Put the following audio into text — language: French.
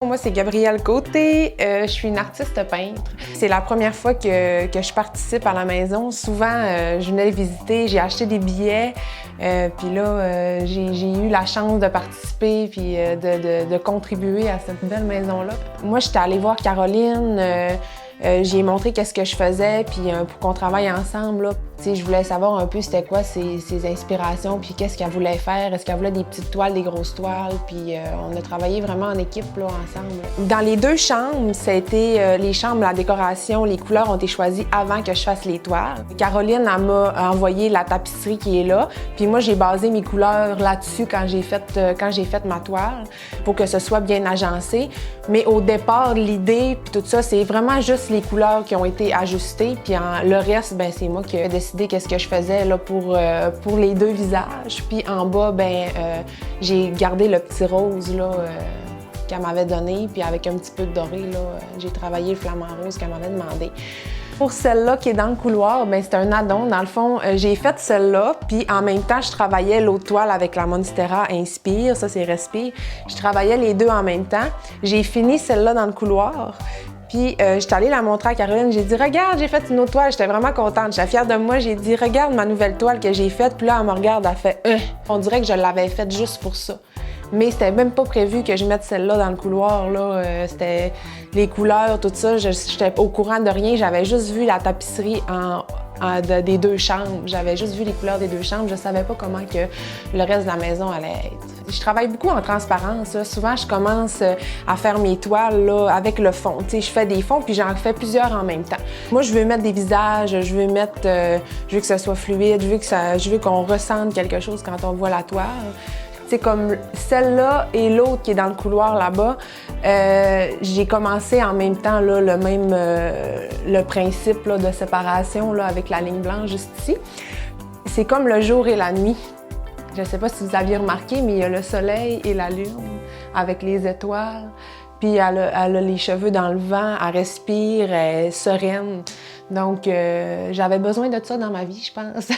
Moi, c'est Gabrielle Côté. Je suis une artiste peintre. C'est la première fois que je participe à la maison. Souvent, je venais visiter, j'ai acheté des billets. Puis là, j'ai eu la chance de participer puis de contribuer à cette belle maison-là. Moi, j'étais allée voir Caroline. J'ai montré qu'est-ce que je faisais, puis pour qu'on travaille ensemble, là, je voulais savoir un peu c'était quoi ses inspirations, puis qu'est-ce qu'elle voulait faire. Est-ce qu'elle voulait des petites toiles, des grosses toiles, puis on a travaillé vraiment en équipe là, ensemble. Dans les deux chambres, ça a été les chambres, la décoration, les couleurs ont été choisies avant que je fasse les toiles. Caroline, elle m'a envoyé la tapisserie qui est là, puis moi j'ai basé mes couleurs là-dessus quand j'ai fait ma toile, pour que ce soit bien agencé. Mais au départ, l'idée, puis tout ça, c'est vraiment juste les couleurs qui ont été ajustées, puis le reste, ben c'est moi qui ai décidé qu'est-ce que je faisais là, pour les deux visages. Puis en bas, j'ai gardé le petit rose là, qu'elle m'avait donné, puis avec un petit peu de doré, là, j'ai travaillé le flamant rose qu'elle m'avait demandé. Pour celle-là qui est dans le couloir, ben c'est un add-on. Dans le fond, j'ai fait celle-là, puis en même temps, je travaillais l'autre toile avec la Monstera Inspire, ça c'est Respire. Je travaillais les deux en même temps. J'ai fini celle-là dans le couloir. Puis, j'étais allée la montrer à Caroline, j'ai dit « Regarde, j'ai fait une autre toile », j'étais vraiment contente, j'étais fière de moi, j'ai dit « Regarde ma nouvelle toile que j'ai faite », puis là, elle me regarde, elle fait « On dirait que je l'avais faite juste pour ça ». Mais c'était même pas prévu que je mette celle-là dans le couloir, là, c'était les couleurs, tout ça, j'étais au courant de rien, j'avais juste vu la tapisserie des deux chambres. J'avais juste vu les couleurs des deux chambres. Je savais pas comment que le reste de la maison allait être. Je travaille beaucoup en transparence. Là. Souvent, je commence à faire mes toiles là, avec le fond. T'sais, je fais des fonds puis j'en fais plusieurs en même temps. Moi, je veux mettre des visages, je veux que ce soit fluide, je veux qu'on ressente quelque chose quand on voit la toile. C'est comme celle-là et l'autre qui est dans le couloir là-bas, j'ai commencé en même temps là, le principe là, de séparation là, avec la ligne blanche juste ici. C'est comme le jour et la nuit. Je ne sais pas si vous aviez remarqué, mais il y a le soleil et la lune avec les étoiles. Puis elle a les cheveux dans le vent, elle respire, elle est sereine. Donc j'avais besoin de ça dans ma vie, je pense.